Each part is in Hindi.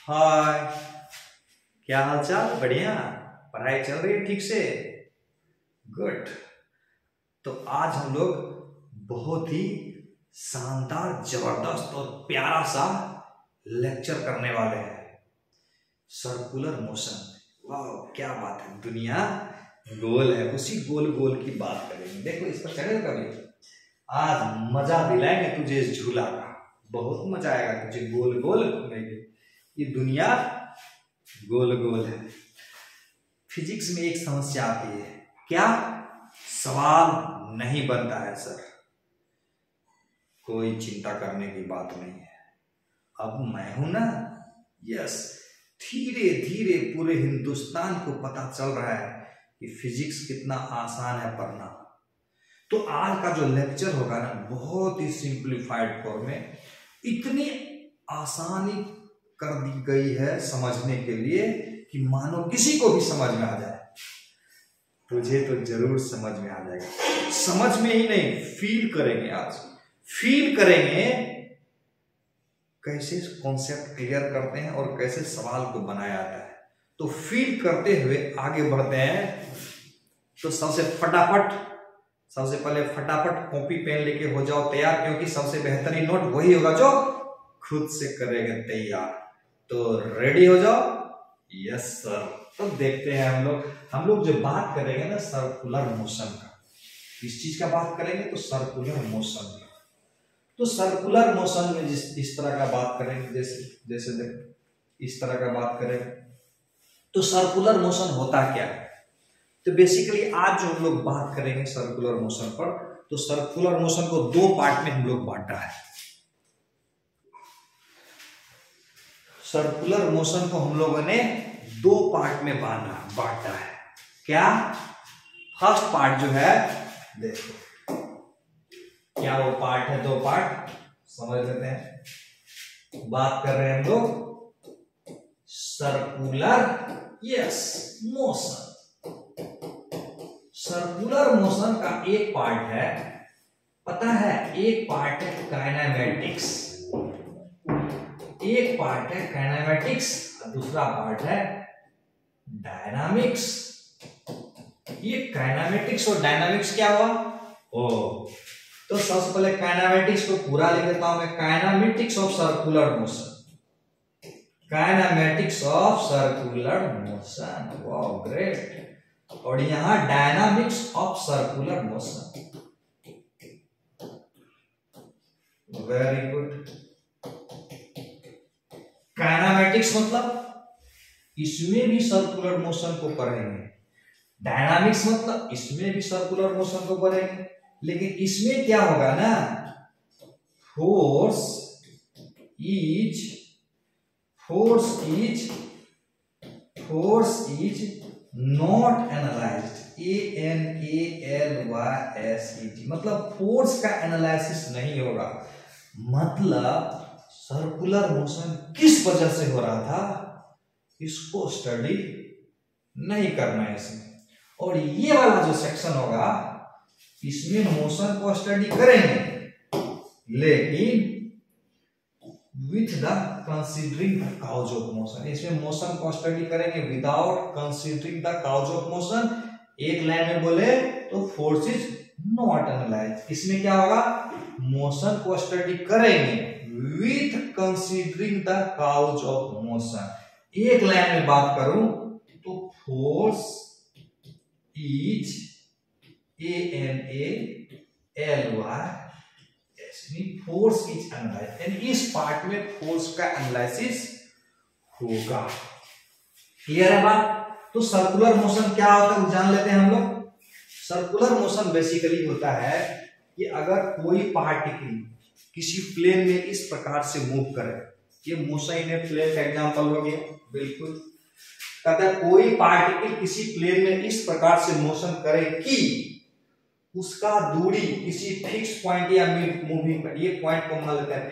हाय, क्या हाल चाल? बढ़िया। पढ़ाई चल रही है ठीक से? गुड। तो आज हम लोग बहुत ही शानदार, जबरदस्त और प्यारा सा लेक्चर करने वाले हैं। Circular motion. वाह, क्या बात है। दुनिया गोल है, उसी गोल गोल की बात करेंगे। देखो, इस पर चढ़ेगा कभी? आज मजा दिलाएंगे तुझे इस झूला का। बहुत मजा आएगा तुझे गोल गोल घूमेंगे। ये दुनिया गोल गोल है। फिजिक्स में एक समस्या आती है, क्या? सवाल नहीं बनता है सर। कोई चिंता करने की बात नहीं है। अब मैं हूं ना। यस, धीरे धीरे पूरे हिंदुस्तान को पता चल रहा है कि फिजिक्स कितना आसान है पढ़ना। तो आज का जो लेक्चर होगा ना, बहुत ही सिंप्लीफाइड फॉर्म में, इतनी आसानी कर दी गई है समझने के लिए कि मानो किसी को भी समझ में आ जाए। तुझे तो जरूर समझ में आ जाएगा। समझ में ही नहीं, फील करेंगे। आज फील करेंगे कैसे कॉन्सेप्ट क्लियर करते हैं और कैसे सवाल को बनाया जाता है। तो फील करते हुए आगे बढ़ते हैं। तो सबसे पहले फटाफट कॉपी पेन लेके हो जाओ तैयार, क्योंकि सबसे बेहतरीन नोट वही होगा जो खुद से करेगा तैयार। तो रेडी हो जाओ। Yes sir. तो देखते हैं हम लोग जो बात करेंगे ना सर्कुलर मोशन का। किस चीज का बात करेंगे? तो सर्कुलर मोशन का। तो सर्कुलर मोशन में इस तरह का बात करेंगे, जैसे इस तरह का बात करेंगे। तो सर्कुलर मोशन होता क्या है? तो बेसिकली आज जो हम लोग बात करेंगे सर्कुलर मोशन पर, तो सर्कुलर मोशन को दो पार्ट में हम लोग बांटा है। सर्कुलर मोशन को हम लोगों ने दो पार्ट में बांटा है। क्या? फर्स्ट पार्ट जो है, देखो क्या वो पार्ट है। दो पार्ट समझ लेते हैं। बात कर रहे हैं हम लोग सर्कुलर मोशन। सर्कुलर मोशन का एक पार्ट है, पता है, एक पार्ट है काइनेमैटिक्स। एक पार्ट है काइनेमैटिक्स और दूसरा पार्ट है डायनामिक्स। ये काइनेमैटिक्स और डायनामिक्स क्या हुआ? तो सबसे पहले काइनेमैटिक्स को पूरा लिख देता हूं मैं। Kinematics of circular motion. Kinematics of circular motion. वाह, ग्रेट। और यहां dynamics of circular motion. Very good. Kinematics मतलब इसमें भी सर्कुलर मोशन को पढ़ेंगे। डायनामिक्स मतलब इसमें भी सर्कुलर मोशन को पढ़ेंगे। लेकिन इसमें क्या होगा ना, force is not analysed. ANALYSED मतलब फोर्स का एनालिसिस नहीं होगा। मतलब सर्कुलर मोशन किस वजह से हो रहा था, इसको स्टडी नहीं करना है इसमें। और ये वाला जो सेक्शन होगा, इसमें मोशन को स्टडी करेंगे, लेकिन with the considering the cause of motion. इसमें मोशन को स्टडी करेंगे without considering the cause of motion. एक लाइन में बोले तो फोर्स इज नॉट एनालाइज्ड। इसमें क्या होगा, मोशन को स्टडी करेंगे with considering the cause of motion. एक लाइन में बात करूं तो force is ANALYS, force is analysed. यानी इस पार्ट में फोर्स का एनालिसिस होगा। क्लियर है बात? तो सर्कुलर मोशन क्या होता है वो जान लेते हैं हम लोग। सर्कुलर मोशन बेसिकली होता है कि अगर कोई पार्टिकल किसी प्लेन में इस प्रकार से मूव करे, ये मोशन ने प्लेन का एग्जांपल हो गया। बिल्कुल, कहता है कोई पार्टिकल किसी प्लेन में इस प्रकार से मोशन करे कि उसका दूरी किसी फिक्स पॉइंट या मूविंग पर, ये पॉइंट को मान लेते हैं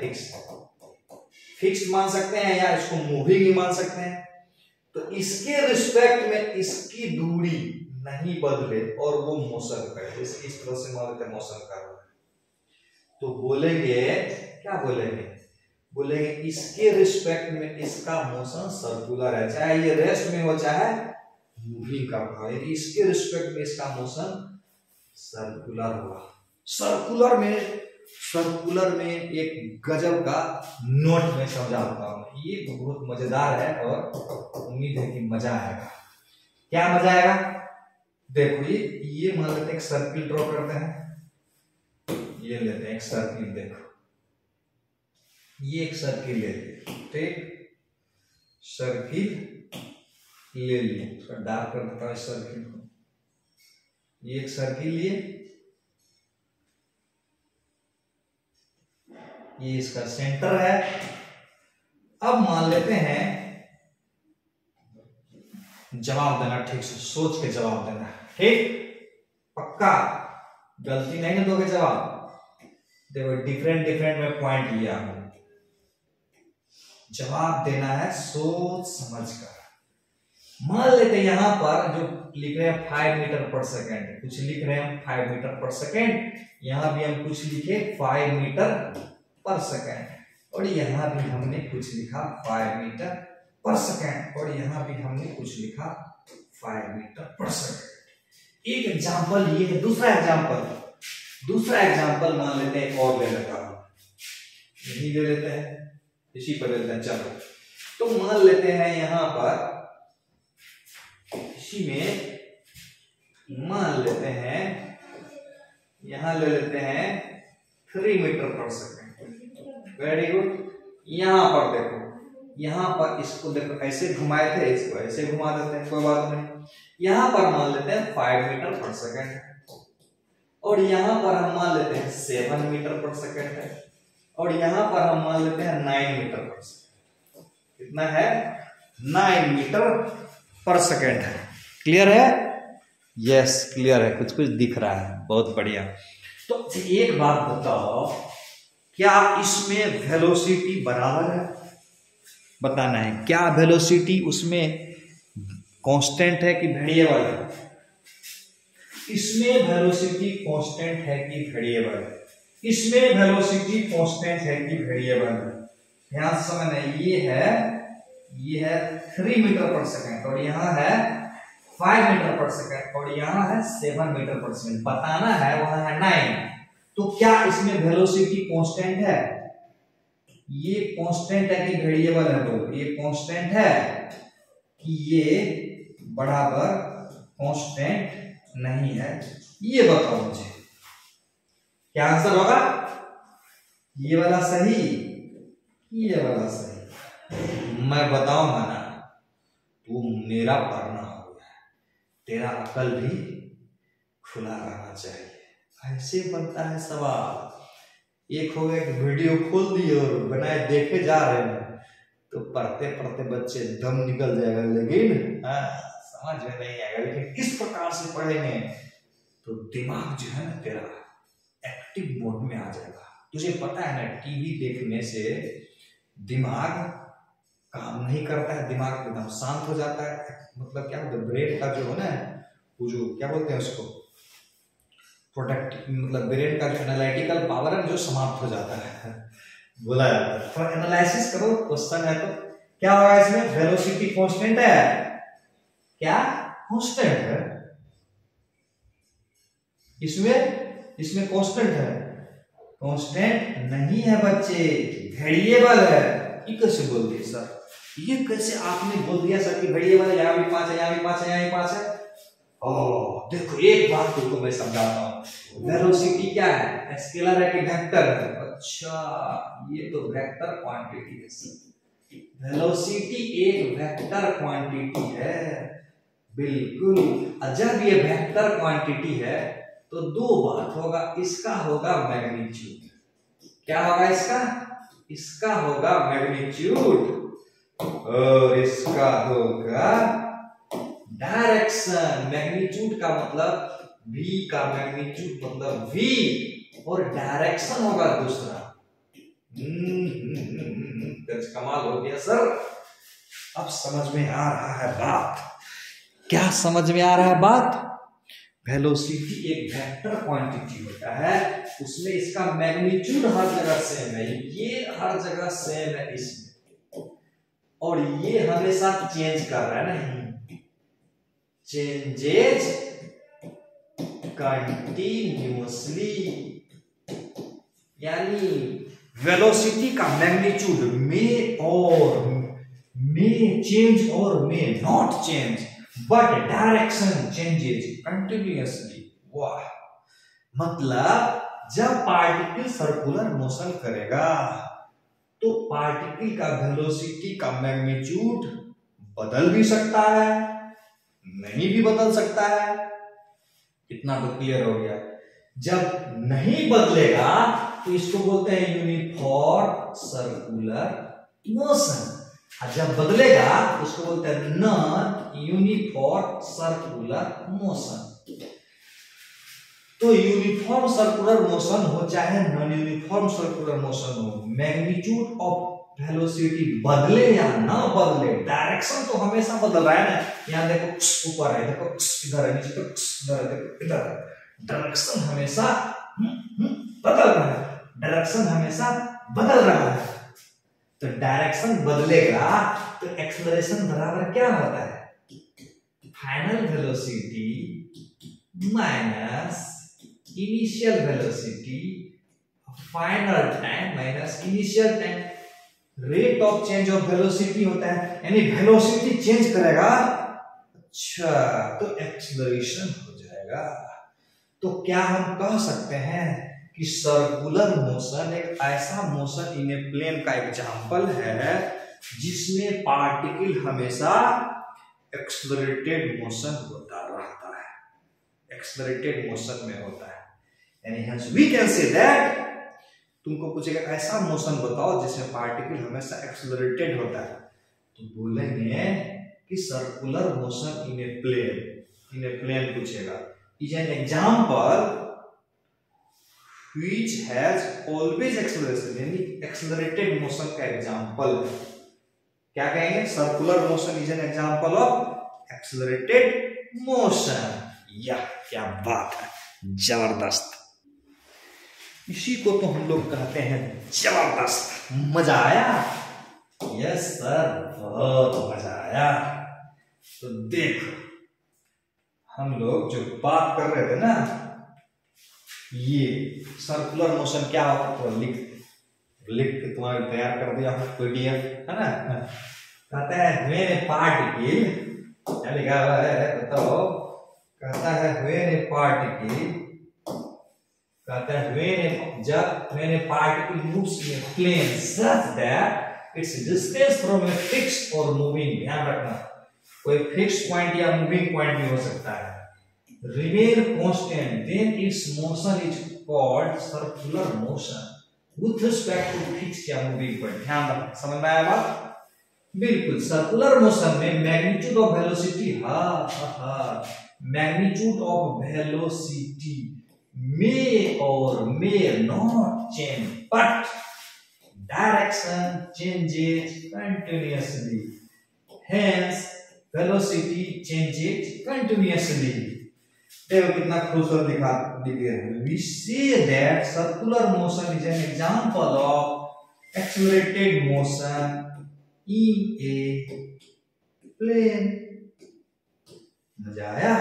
फिक्स मान सकते हैं या इसको मूविंग ही मान सकते हैं। तो इसके रिस्पेक्ट में इसकी दूरी नहीं बदले और वो मोशन करे, इस तरह से मान लेते हैं मोशन कर रहा है। तो बोलेंगे, क्या बोलेंगे? बोलेंगे इसके रिस्पेक्ट में इसका मोशन सर्कुलर है, चाहे ये रेस्ट में हो चाहे मूविंग का हो, इसके रिस्पेक्ट में इसका मोशन सर्कुलर हुआ। सर्कुलर में एक गजब का नोट में समझाता हूं, ये बहुत मजेदार है और उम्मीद है कि मजा आएगा। क्या मजा आएगा? देखो ये मान लेते हैं एक सर्किल ड्रॉ करते हैं, ये लेते हैं एक सर्किल, देखो ये एक सर्किल ले लिया, ठीक, सर्किल ले लिए, उसका डार्क कर देता हूं इस सर्किल को, ये एक सर्किल लिए, ये इसका सेंटर है। अब मान लेते हैं, जवाब देना ठीक से, सोच के जवाब देना, ठीक, पक्का, गलती नहीं ना दोगे जवाब। देखो डिफरेंट में पॉइंट लिया हूं, जवाब देना है सोच समझ कर। मान लेते हैं यहां पर जो लिख रहे हैं 5 मीटर पर सेकेंड, कुछ लिख रहे हैं हम 5 मीटर पर सेकेंड, यहां भी हम कुछ लिखे 5 मीटर पर सेकेंड, और यहां भी हमने कुछ लिखा 5 मीटर पर सेकेंड, और यहां भी हमने कुछ लिखा 5 मीटर पर सेकेंड। एक एग्जांपल ये है। दूसरा एग्जांपल मान लेते हैं, और ले लेता हूं, यही ले लेते हैं, इसी पर लेते हैं। चलो तो मान लेते हैं यहां पर, इसी में मान लेते हैं, यहां ले लेते हैं 3 मीटर पर सेकेंड। Very good. यहां पर देखो, यहां पर इसको देखो ऐसे घुमाए थे, इसको ऐसे घुमा देते हैं, कोई बात नहीं। यहां पर मान लेते हैं 5 मीटर पर सेकेंड, और यहां पर हम मान लेते हैं 7 मीटर पर सेकेंड है, और यहां पर हम मान लेते हैं 9 मीटर पर सेकेंड। कितना है? 9 मीटर पर सेकेंड है। क्लियर है? यस क्लियर है, कुछ दिख रहा है, बहुत बढ़िया। तो एक बात बताओ, क्या इसमें वेलोसिटी बराबर है? बताना है, क्या वेलोसिटी उसमें कांस्टेंट है कि वेरिएबल है? इसमें वेलोसिटी कांस्टेंट है कि वेरिएबल है? इसमें वेलोसिटी कांस्टेंट है कि वेरिएबल है? ध्यान से समझना, ये है 3 मीटर पर सेकेंड, और यहाँ है 5 मीटर पर सेकेंड, और यहाँ है 7 मीटर पर सेकेंड। बताना है, वहां है 9। तो क्या इसमें वेलोसिटी कांस्टेंट है? ये कांस्टेंट है कि वेरिएबल है? तो ये कांस्टेंट है कि ये बराबर कांस्टेंट नहीं है, ये बताओ मुझे। क्या आंसर होगा? ये वाला सही, ये वाला सही? मैं बताऊंगा ना, तू मेरा पढ़ना हो गया, तेरा अकल भी खुला रहना चाहिए। ऐसे बनता है सवाल। एक हो गया कि वीडियो खोल दिए और बनाए देखे जा रहे हैं, तो पढ़ते पढ़ते बच्चे दम निकल जाएगा, लेकिन समझ में नहीं आएगा। लेकिन इस प्रकार से पढ़ेंगे तो दिमाग जो है ना तेरा एक्टिव मोड में आ जाएगा। तुझे पता है ना, टीवी देखने से दिमाग काम नहीं करता है, दिमाग एकदम शांत हो जाता है। मतलब क्या होता है, ब्रेन का जो है ना, वो जो क्या बोलते हैं उसको, प्रोडक्टिव, मतलब ब्रेन का जो एनालिटिकल पावर है जो समाप्त हो जाता है, बोला जाता है। तो एनालिसिस करो, क्वेश्चन है तो क्या होगा इसमें? वेलोसिटी कांस्टेंट है, क्या कांस्टेंट है इसमें कांस्टेंट है? कांस्टेंट नहीं है बच्चे, वेरिएबल है। ये कैसे बोल दिए सर? ये कैसे आपने बोल दिया सर कि वेरिएबल है, यहाँ भी 5 है, यहाँ भी 5 है, यहाँ भी 5 है? ओह देखो, एक बात तुमको मैं समझाता हूँ। वेलोसिटी क्या है? स्केलर है कि वेक्टर है? अच्छा, ये तो वेक्टर क्वांटिटी है। वेलोसिटी एक वेक्टर क्वांटिटी है, बिल्कुल। जब ये वेक्टर क्वांटिटी है तो दो बात होगा, इसका होगा मैग्नीट्यूड। क्या होगा इसका? इसका होगा मैग्नीट्यूड, और इसका होगा डायरेक्शन। मैग्नीट्यूड का मतलब v का मैग्नीट्यूड मतलब v, और डायरेक्शन होगा दूसरा। कमाल हो गया सर, अब समझ में आ रहा है बात। क्या समझ में आ रहा है बात? वेलोसिटी एक वेक्टर क्वांटिटी होता है, उसमें इसका मैग्नीट्यूड हर जगह सेम है, ये हर जगह सेम है इसमें, और ये हमेशा चेंज कर रहा है ना, चेंजेज कंटिन्यूअसली, यानी वेलोसिटी का magnitude may change or may not change, but direction changes continuously. वाह, मतलब जब पार्टिकल सर्कुलर मोशन करेगा तो पार्टिकल का वेलोसिटी का मैग्नीट्यूड बदल भी सकता है, नहीं भी बदल सकता है। इतना तो क्लियर हो गया। जब नहीं बदलेगा तो इसको बोलते हैं यूनिफॉर्म सर्कुलर मोशन, और जब बदलेगा तो उसको बोलते हैं नॉन यूनिफॉर्म सर्कुलर मोशन। तो यूनिफॉर्म सर्कुलर मोशन हो चाहे नॉन यूनिफॉर्म सर्कुलर मोशन हो, मैग्नीट्यूड ऑफ वेलोसिटी बदले या ना बदले, डायरेक्शन तो हमेशा बदल रहा है ना। यहाँ देखो ऊपर है, देखो इधर है, नीचे तो इधर है, देखो इधर है, डायरेक्शन हमेशा बदल रहा है, डायरेक्शन हमेशा बदल रहा है। तो डायरेक्शन बदलेगा तो एक्सेलरेशन बराबर क्या होता है, final velocity minus initial velocity, final time minus initial time. Rate of change of velocity होता है, यानी वेलोसिटी चेंज करेगा, अच्छा तो एक्सेलरेशन हो जाएगा। तो क्या हम कह सकते हैं कि सर्कुलर मोशन एक ऐसा मोशन इन ए प्लेन का एग्जांपल है जिसमें पार्टिकल हमेशा एक्सेलरेटेड मोशन होता रहता है, एक्सेलरेटेड मोशन में होता है। यानी hence we can say that, तुमको पूछेगा ऐसा मोशन बताओ जिसमें पार्टिकल हमेशा एक्सेलरेटेड होता है, तो बोलेंगे कि circular motion in a plane पूछेगा। Is an example which has always acceleration, यानी एक्सेलरेटेड मोशन का एग्जांपल है। क्या कहेंगे, circular motion is an example of accelerated motion. या क्या बात है, जबरदस्त। इसी को तो हम लोग कहते हैं जबरदस्त। मजा आया? यस सर, बहुत मजा आया। तो देखो हम लोग जो बात कर रहे थे ना, ये सर्कुलर मोशन क्या होता है, तो लिख के तुम्हारे तैयार कर दिया पीडीएफ, है ना। कहता है व्हेन ए पार्टिकल, क्या लिखा हुआ है बताओ, कहता है व्हेन ए पार्टिकल, कहता है when a particle moves in a plane such that its distance from a fixed और मूविंग, ध्यान रखना कोई फिक्स्ड पॉइंट या मूविंग पॉइंट भी हो सकता है, remain constant, then its motion is called circular motion with respect to fixed या moving point। ध्यान रखना, समझ में आया बात? बिल्कुल। सर्कुलर मोशन में magnitude of velocity, magnitude of velocity may or may not change, but direction changes continuously, hence velocity changes continuously। देखो कितना खूबसूरत दिखा दिया है। We say that circular motion is an example of accelerated motion in a plane। मजा आया?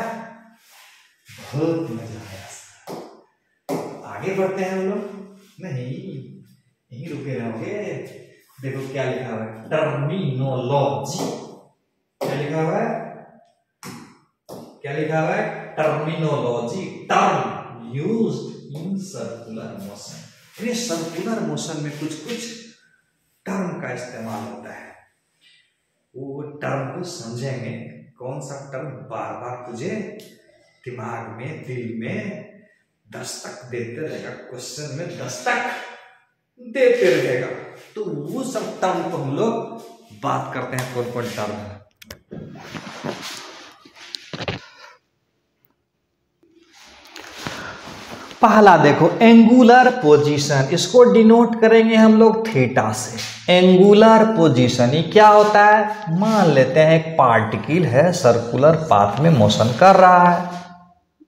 बहुत मजा आया। आगे बढ़ते हैं हम लोग, नहीं यहीं रुके रहोगे। देखो क्या लिखा हुआ है, टर्मिनोलॉजी। क्या लिखा हुआ है, क्या लिखा हुआ है, terminology, term used in circular motion. यानी सर्कुलर मोशन में कुछ कुछ टर्म का इस्तेमाल होता है। वो टर्म को समझेंगे, कौन सा टर्म बार बार तुझे दिमाग में, दिल में दस्तक देते रहेगा, क्वेश्चन में दस्तक देते रहेगा। तो वो सब टर्म को हम लोग बात करते हैं, कौन कौन टर्म है। पहला देखो एंगुलर पोजीशन, इसको डिनोट करेंगे हम लोग थीटा से। एंगुलर पोजीशन ये क्या होता है, मान लेते हैं एक पार्टिकल है सर्कुलर पाथ में मोशन कर रहा है,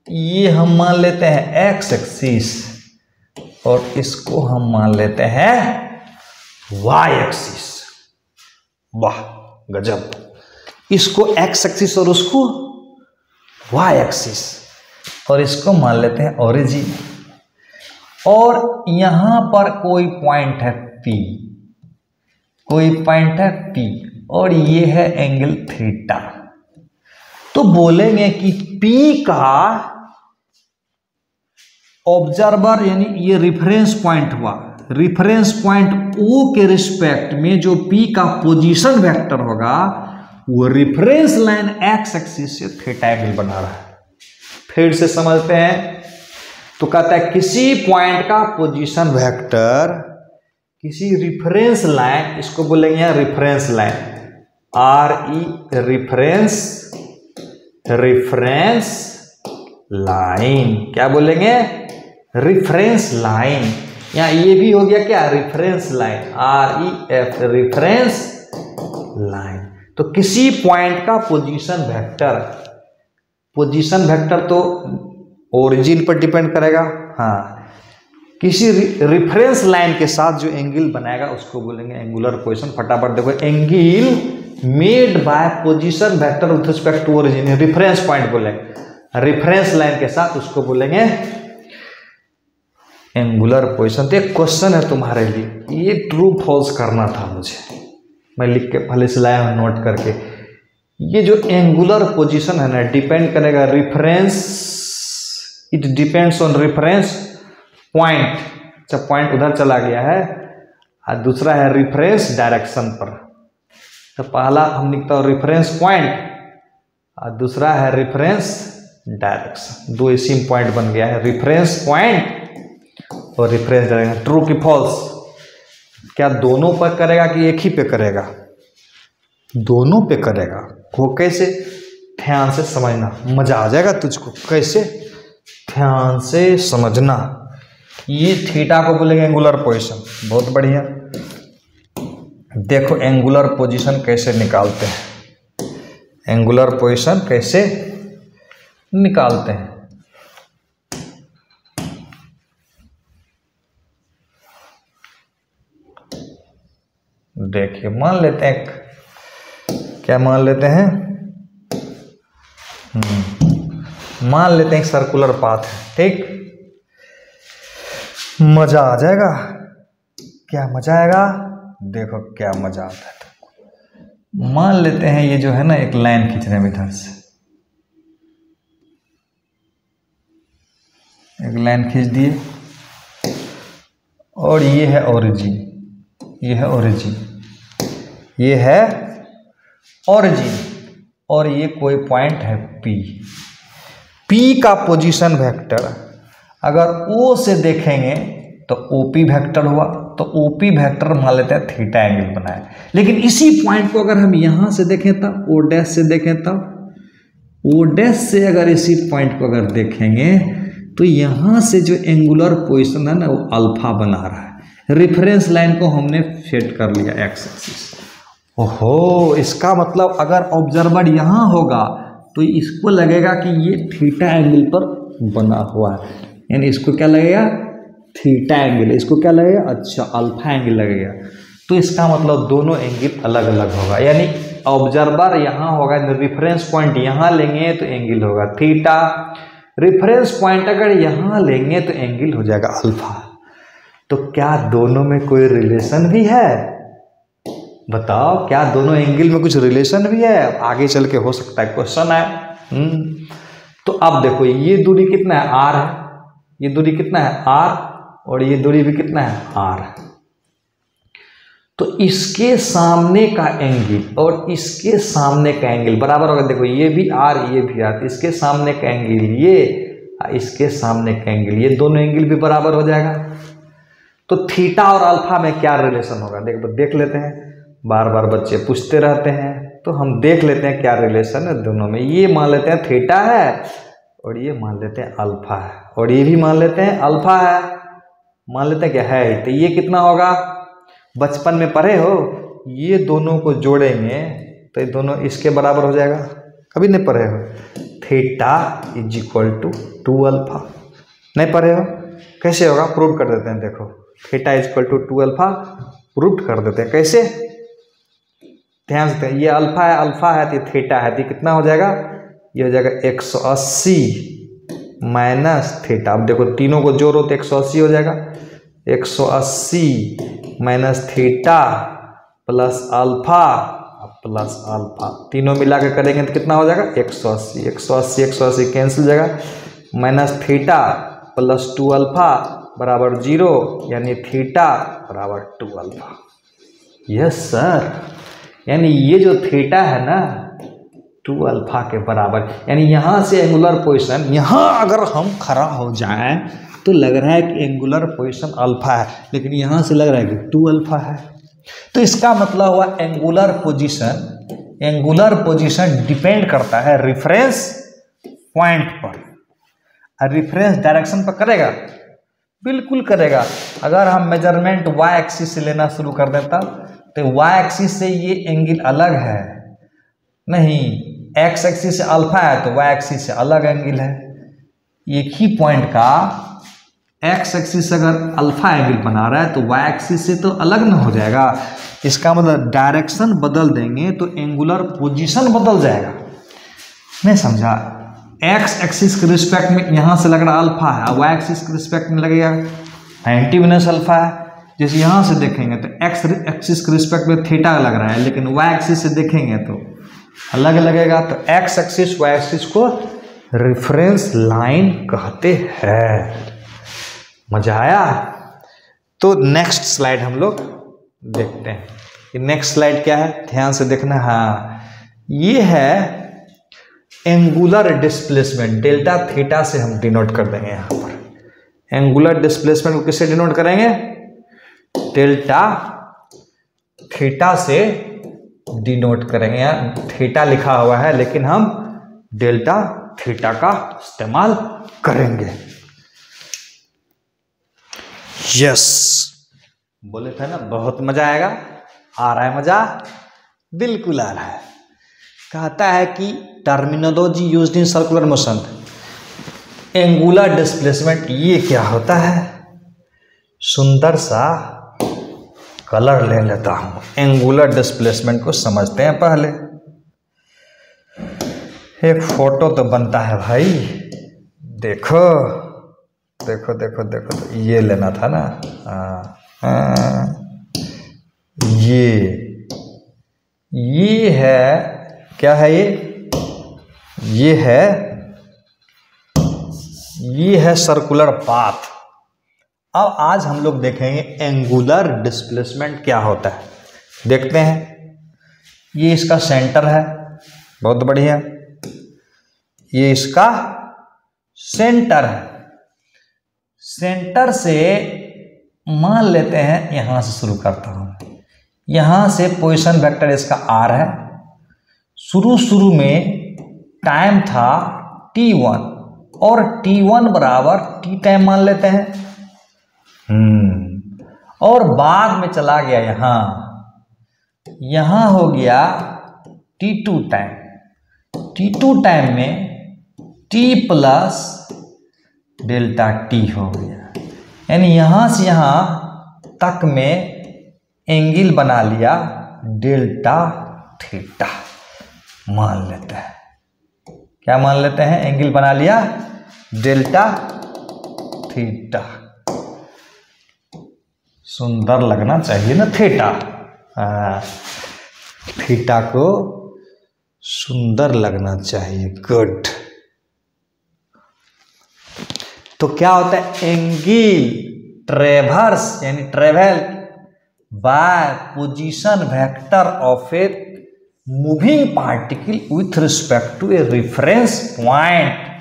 ये हम मान लेते हैं एक्स एक्सिस और इसको हम मान लेते हैं वाई एक्सिस। वाह गजब। इसको एक्स एक्सिस और उसको वाई एक्सिस और इसको मान लेते हैं ओरिजिन। और यहां पर कोई पॉइंट है P, कोई पॉइंट है P और ये है एंगल थीटा। तो बोलेंगे कि P का ऑब्जर्वर यानी ये रेफरेंस पॉइंट हुआ, रेफरेंस पॉइंट O के रिस्पेक्ट में जो P का पोजीशन वेक्टर होगा वो रेफरेंस लाइन एक्स एक्सिस से थीटा एंगल बना रहा है। फिर से समझते हैं। तो कहता है किसी पॉइंट का पोजीशन वेक्टर किसी रेफरेंस लाइन, इसको बोलेंगे reference line, RE reference, reference line, क्या बोलेंगे रेफरेंस लाइन। या ये भी हो गया क्या reference line, REF reference line. तो किसी पॉइंट का पोजीशन वेक्टर, पोजीशन वेक्टर तो ओरिजिन पर डिपेंड करेगा, हाँ, किसी रेफरेंस लाइन के साथ जो एंगल बनाएगा उसको बोलेंगे एंगुलर पोजीशन। फटाफट देखो, angle made by position vector with respect to origin, reference point बोलेंगे, रेफरेंस लाइन के साथ उसको बोलेंगे एंगुलर पोजीशन। तो एक क्वेश्चन है तुम्हारे लिए, ये ट्रू फॉल्स करना था मुझे, मैं लिख के पहले से लाया हूं नोट करके। ये जो एंगुलर पोजीशन है ना डिपेंड करेगा reference, it depends on reference point. अच्छा पॉइंट उधर चला गया है और दूसरा है रेफरेंस डायरेक्शन पर। तो पहला हम लिखता हूँ रेफरेंस पॉइंट और दूसरा है रेफरेंस डायरेक्शन। दो इसी पॉइंट बन गया है, रेफरेंस पॉइंट और रेफरेंस डायरेक्शन। ट्रू की फॉल्स, क्या दोनों पर करेगा कि एक ही पे करेगा? दोनों पे करेगा। वो कैसे? ध्यान से समझना, मजा आ जाएगा तुझको। कैसे? ध्यान से समझना। ये थीटा को बोलेंगे एंगुलर पोजीशन। बहुत बढ़िया। देखो एंगुलर पोजीशन कैसे निकालते हैं, एंगुलर पोजीशन कैसे निकालते हैं। देखिए मान लेते हैं, क्या मान लेते हैं, मान लेते हैं सर्कुलर पाथ है, ठीक। मजा आ जाएगा। क्या मजा आएगा? देखो क्या मजा आता है। मान लेते हैं ये जो है ना एक लाइन खींच रहे हैं इधर से, एक लाइन खींच दिए और ये है ओरिजिन, ये है ओरिजिन, ये है ओरिजिन और ये कोई पॉइंट है P। P का पोजीशन वेक्टर अगर O से देखेंगे तो OP वेक्टर हुआ, तो OP वेक्टर मान लेते हैं थीटा एंगल बनाए। लेकिन इसी पॉइंट को अगर हम यहां से देखें तब, O डैश से देखें तब, O डैश से अगर इसी पॉइंट को अगर देखेंगे तो यहां से जो एंगुलर पोजीशन है ना वो अल्फा बना रहा है। रेफरेंस लाइन को हमने सेट कर लिया एक्स एक्सिस। ओहो, इसका मतलब अगर ऑब्जर्वर यहाँ होगा तो इसको लगेगा कि ये थीटा एंगल पर बना हुआ है, यानी इसको क्या लगेगा? Theta angle. इसको क्या लगेगा? अच्छा अल्फा एंगल लगेगा। तो इसका मतलब दोनों एंगल अलग अलग होगा, यानी ऑब्जर्वर यहाँ होगा, रेफरेंस पॉइंट यहाँ लेंगे तो एंगल होगा थीटा, रेफरेंस पॉइंट अगर यहाँ लेंगे तो एंगल हो जाएगा अल्फा। तो क्या दोनों में कोई रिलेशन भी है? बताओ, क्या दोनों एंगल में कुछ रिलेशन भी है? आगे चल के हो सकता है क्वेश्चन है। तो अब देखो ये दूरी कितना है? R है। ये दूरी कितना है? R। और ये दूरी भी कितना है? R। तो इसके सामने का एंगल और इसके सामने का एंगल बराबर होगा। देखो ये भी R, ये भी R। इसके सामने का एंगल ये, इसके सामने का एंगल ये, दोनों एंगल भी बराबर हो जाएगा। तो थीटा और अल्फा में क्या रिलेशन होगा? देख लेते हैं। बार बार बच्चे पूछते रहते हैं तो हम देख लेते हैं क्या रिलेशन है दोनों में। ये मान लेते हैं थीटा है और ये मान लेते हैं अल्फा है, और ये भी मान लेते हैं अल्फा है, मान लेते हैं क्या है। तो ये कितना होगा? बचपन में पढ़े हो, ये दोनों को जोड़ेंगे तो ये दोनों इसके बराबर हो जाएगा। कभी नहीं पढ़े हो? Theta is equal to 2 alpha. नहीं पढ़े हो? कैसे होगा? प्रूव कर देते हैं। देखो theta is equal to 2 alpha prove कर देते हैं। कैसे? ध्यान से, ये अल्फा है तो ये थीटा है, तो ये कितना हो जाएगा? ये हो जाएगा 180 माइनस थीटा। अब देखो तीनों को जोड़ो तो 180 हो जाएगा। 180 minus theta plus alpha plus alpha, तीनों मिला के करेंगे तो कितना हो जाएगा? 180। 180 कैंसिल हो जाएगा। माइनस थीटा प्लस 2 अल्फा बराबर 0, यानी थीटा बराबर 2 अल्फा। यस सर, यानी ये जो थीटा है ना 2 अल्फा के बराबर, यानी यहाँ से एंगुलर पोजीशन, यहाँ अगर हम खड़ा हो जाएं तो लग रहा है कि एंगुलर पोजीशन अल्फा है, लेकिन यहाँ से लग रहा है कि 2 अल्फा है। तो इसका मतलब हुआ एंगुलर पोजीशन डिपेंड करता है रेफरेंस पॉइंट पर। और रेफरेंस डायरेक्शन पर करेगा? बिल्कुल करेगा। अगर हम मेजरमेंट वाई एक्सिस से लेना शुरू कर देता तो वाई एक्सिस से ये एंगल अलग है, नहीं एक्स एक्सिस से अल्फा है तो वाई एक्सिस से अलग एंगल है। एक ही पॉइंट का एक्स एक्सिस अगर अल्फा एंगल बना रहा है तो वाई एक्सिस से तो अलग ना हो जाएगा। इसका मतलब डायरेक्शन बदल देंगे तो एंगुलर पोजीशन बदल जाएगा। नहीं समझा? एक्स एक्सिस के रिस्पेक्ट में यहाँ से लग रहा अल्फा है, वाई एक्सिस के रिस्पेक्ट में लगेगा 90 माइनस अल्फा है। जैसे यहाँ से देखेंगे तो एक्स एक्सिस के रिस्पेक्ट में थीटा लग रहा है, लेकिन वाई एक्सिस से देखेंगे तो अलग लगेगा। तो एक्स एक्सिस वाई एक्सिस को रेफरेंस लाइन कहते हैं। मजा आया? तो नेक्स्ट स्लाइड हम लोग देखते हैं। ये नेक्स्ट स्लाइड क्या है, ध्यान से देखना। हाँ, ये है एंगुलर डिस्प्लेसमेंट। डेल्टा थीटा से हम डिनोट कर देंगे। यहाँ पर एंगुलर डिस्प्लेसमेंट को किससे डिनोट करेंगे? डेल्टा थीटा से डिनोट करेंगे। यहाँ थीटा लिखा हुआ है लेकिन हम डेल्टा थीटा का इस्तेमाल करेंगे। यस, बोले थे ना बहुत मजा आएगा। आ रहा है मजा? बिल्कुल आ रहा है। कहता है कि terminology used in circular motion, angular displacement ये क्या होता है? सुंदर सा कलर ले लेता हूं, एंगुलर डिस्प्लेसमेंट को समझते हैं। पहले एक फोटो तो बनता है भाई। देखो देखो देखो देखो, तो ये लेना था ना। ये है, क्या है ये है सर्कुलर पाथ। अब आज हम लोग देखेंगे एंगुलर डिस्प्लेसमेंट क्या होता है। देखते हैं। ये इसका सेंटर है, बहुत बढ़िया। ये इसका सेंटर है। सेंटर से मान लेते हैं, यहां से शुरू करता हूं। यहां से पोजीशन वेक्टर इसका r है। शुरू में टाइम था t1 और t1 बराबर t टाइम मान लेते हैं। और बाद में चला गया यहां हो गया t2 टाइम। t2 टाइम में t प्लस डेल्टा t हो गया, यानी यहां से यहां तक में एंगल बना लिया डेल्टा थीटा मान लेते हैं। क्या मान लेते हैं? एंगल बना लिया डेल्टा थीटा। सुंदर लगना चाहिए ना थीटा। थीटा को सुंदर लगना चाहिए। गुड। तो क्या होता है? एंगल ट्रेवर्स यानी travel by position vector of a moving particle with respect to a reference point.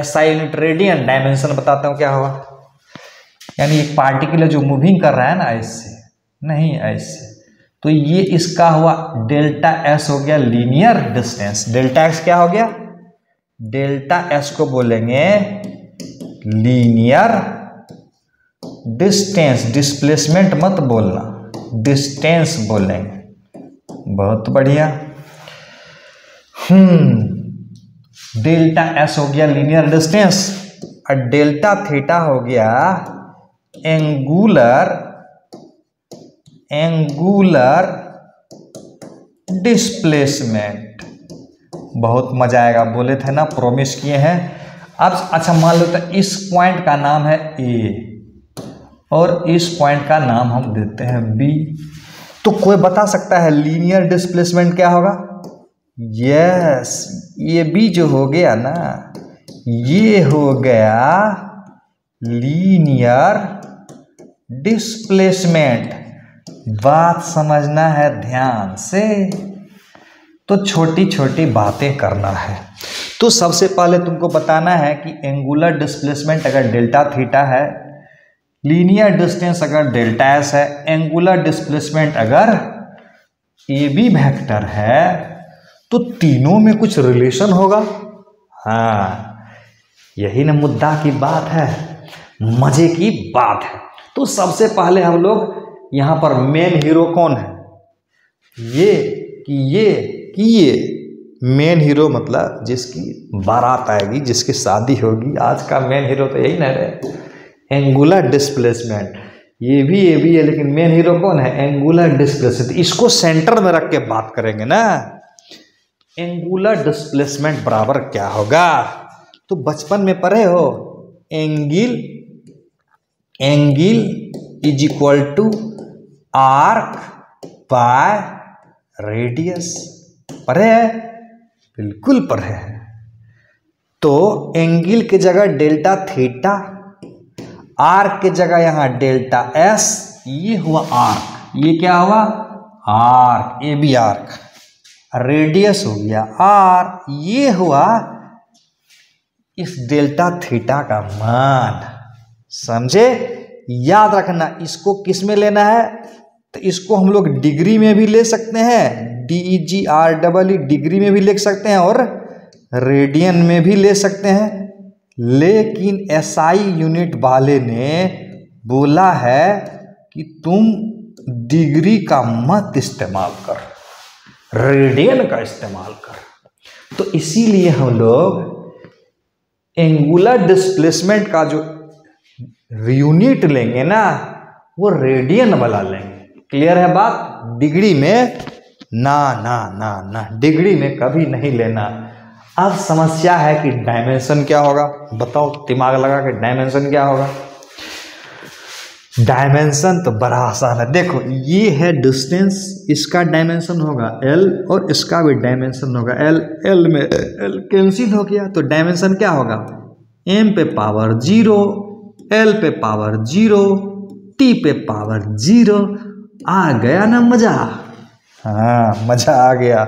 SI unit radian, dimension बताता हूं क्या होगा। यानी एक पार्टिकल है जो मूविंग कर रहा है ना, ऐसे नहीं ऐसे, तो ये इसका हुआ डेल्टा S हो गया लीनियर डिस्टेंस। डेल्टा x क्या हो गया? डेल्टा S को बोलेंगे लीनियर डिस्टेंस। डिस्प्लेसमेंट मत बोलना, डिस्टेंस बोलेंगे। बहुत बढ़िया। डेल्टा एस हो गया लीनियर डिस्टेंस और डेल्टा थीटा हो गया एंगुलर डिस्प्लेसमेंट। बहुत मजा आएगा, बोले थे ना, प्रॉमिस किए हैं। अब अच्छा मान लो तो इस पॉइंट का नाम है ए और इस पॉइंट का नाम हम देते हैं बी। तो कोई बता सकता है लीनियर डिस्प्लेसमेंट क्या होगा? यस, ये बी जो हो गया ना, ये हो गया लीनियर डिस्प्लेसमेंट। बात समझना है ध्यान से, तो छोटी छोटी बातें करना है। तो सबसे पहले तुमको बताना है कि एंगुलर डिस्प्लेसमेंट अगर डेल्टा थीटा है, लीनियर डिस्टेंस अगर डेल्टा एस है, एंगुलर डिस्प्लेसमेंट अगर ए बी वेक्टर है, तो तीनों में कुछ रिलेशन होगा। हाँ, यही ना मुद्दा की बात है, मजे की बात है। तो सबसे पहले हम लोग यहाँ पर मेन हीरो कौन है? ये मेन हीरो मतलब जिसकी बारात आएगी, जिसकी शादी होगी, आज का मेन हीरो तो यही ना रहे, एंगुलर डिस्प्लेसमेंट। ये भी है, लेकिन मेन हीरो कौन है? Angular displacement. इसको सेंटर में रख के बात करेंगे ना। एंगुलर डिस्प्लेसमेंट बराबर क्या होगा? तो बचपन में पढ़े हो, angle is equal to arc by radius. पढ़े है? बिल्कुल पढ़े हैं। तो एंगल की जगह डेल्टा थीटा, आर्क की जगह यहां डेल्टा एस, ये हुआ आर्क, ये क्या हुआ? Arc, A B arc. Radius हो गया आर, ये हुआ इस डेल्टा थीटा का मान। समझे? याद रखना, इसको किस में लेना है? तो इसको हम लोग डिग्री में भी ले सकते हैं, DEGREE डिग्री में भी लिख सकते हैं और रेडियन में भी ले सकते हैं। लेकिन SI यूनिट वाले ने बोला है कि तुम डिग्री का मत इस्तेमाल कर, रेडियन का इस्तेमाल कर। तो इसीलिए हम लोग एंगुलर डिस्प्लेसमेंट का जो यूनिट लेंगे ना, वो रेडियन वाला लेंगे। क्लियर है बात? डिग्री में ना, डिग्री में कभी नहीं लेना। अब समस्या है कि डायमेंशन क्या होगा? बताओ, दिमाग लगा के डायमेंशन क्या होगा? डायमेंशन तो बड़ा आसान है। देखो, ये है डिस्टेंस, इसका डायमेंशन होगा L और इसका भी डायमेंशन होगा L में L कैंसिल हो गया, तो डायमेंशन क्या होगा? M पे पावर 0, L पे पावर 0, T पे पावर 0। आ गया ना मजा? हाँ, मजा आ गया।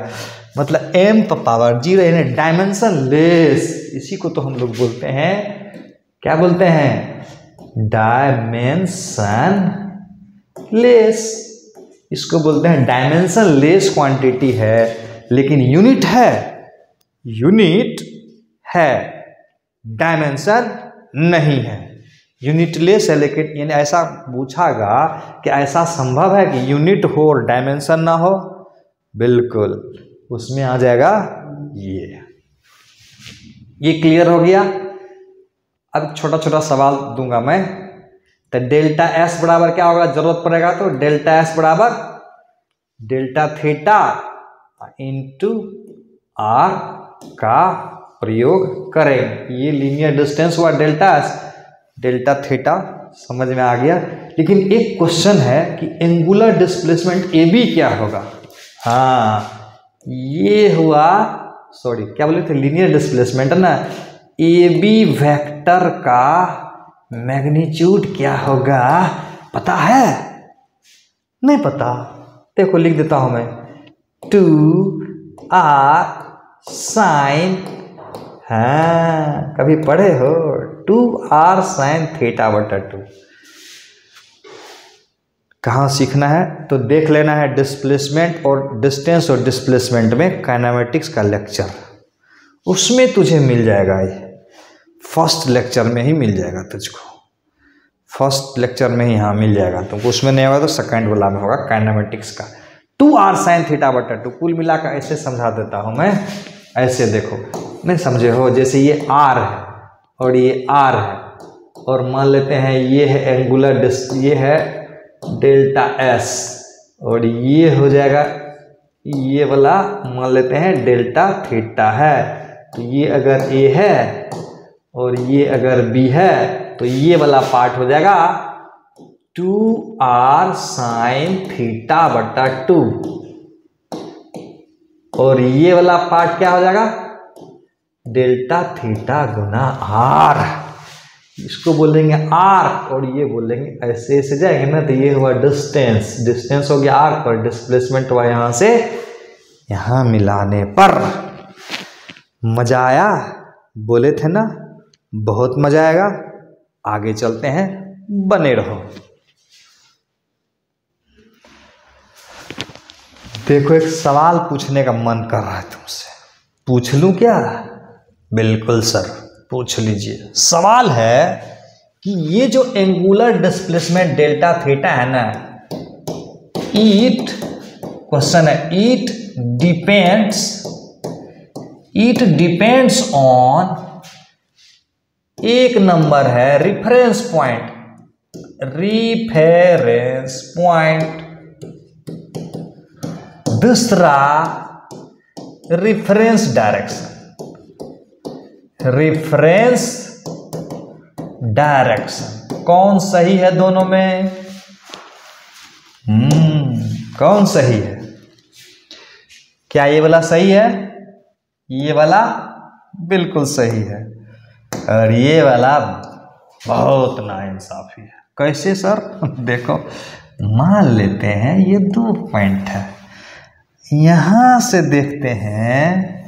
मतलब M पे पावर 0 यानी डायमेंशन लेस। इसी को तो हम लोग बोलते हैं, क्या बोलते हैं? Dimension less. इसको बोलते हैं डायमेंशन लेस क्वांटिटी है, लेकिन यूनिट है, डायमेंशन नहीं है। यूनिट लेस है, लेकिन यानी ऐसा पूछागा कि ऐसा संभव है कि यूनिट हो और डायमेंशन ना हो? बिल्कुल, उसमें आ जाएगा ये क्लियर हो गया। अब छोटा छोटा सवाल दूंगा मैं। तो डेल्टा एस बराबर क्या होगा? जरूरत पड़ेगा तो डेल्टा एस बराबर डेल्टा थीटा इंटू आर का प्रयोग करें। ये लीनियर डिस्टेंस हुआ डेल्टा एस, डेल्टा थीटा समझ में आ गया। लेकिन एक क्वेश्चन है कि एंगुलर डिस्प्लेसमेंट ए बी क्या होगा? हाँ, ये हुआ, सॉरी क्या बोले थे, लीनियर डिस्प्लेसमेंट है ना। ए बी वेक्टर का मैग्नीट्यूड क्या होगा? पता है? नहीं पता? देखो लिख देता हूं मैं, 2r साइन, हाँ कभी पढ़े हो? 2r साइन थीटा बटा 2। कहाँ सीखना है? तो देख लेना है डिस्प्लेसमेंट और डिस्टेंस और डिस्प्लेसमेंट में काइनेमेटिक्स का लेक्चर, उसमें तुझे मिल जाएगा। ये फर्स्ट लेक्चर में ही मिल जाएगा तुझको, फर्स्ट लेक्चर में ही हाँ मिल जाएगा तुमको। उसमें नहीं होगा तो सेकंड वाला में होगा काइनेमेटिक्स का। 2r साइन थीटा बटा 2 कुल मिलाकर ऐसे समझा देता हूँ मैं। ऐसे देखो, नहीं समझे हो, जैसे ये R है और ये R है, और मान लेते हैं ये है एंगुलर ये है डेल्टा S, और ये हो जाएगा ये वाला मान लेते हैं डेल्टा थीटा है। तो ये अगर A है और ये अगर B है तो ये वाला पार्ट हो जाएगा 2R साइन थीटा बटा 2, और ये वाला पार्ट क्या हो जाएगा डेल्टा थीटा गुना R। इसको बोलेंगे R और ये बोलेंगे ऐसे ऐसे जाएंगे ना, तो ये हुआ डिस्टेंस, डिस्टेंस हो गया R पर, डिस्प्लेसमेंट हुआ यहां से यहां मिलाने पर। मजा आया? बोले थे ना बहुत मजा आएगा। आगे चलते हैं, बने रहो। देखो एक सवाल पूछने का मन कर रहा है तुमसे, पूछ लूं क्या? बिल्कुल सर पूछ लीजिए। सवाल है कि ये जो एंगुलर डिस्प्लेसमेंट डेल्टा थीटा है ना, क्वेश्चन है इट डिपेंड्स ऑन, एक नंबर है रिफरेंस पॉइंट, दूसरा रिफरेंस डायरेक्शन। कौन सही है दोनों में? कौन सही है? क्या ये वाला सही है? ये वाला बिल्कुल सही है, और ये वाला बहुत नाइंसाफी है। कैसे सर? देखो मान लेते हैं ये 2 पॉइंट है, यहां से देखते हैं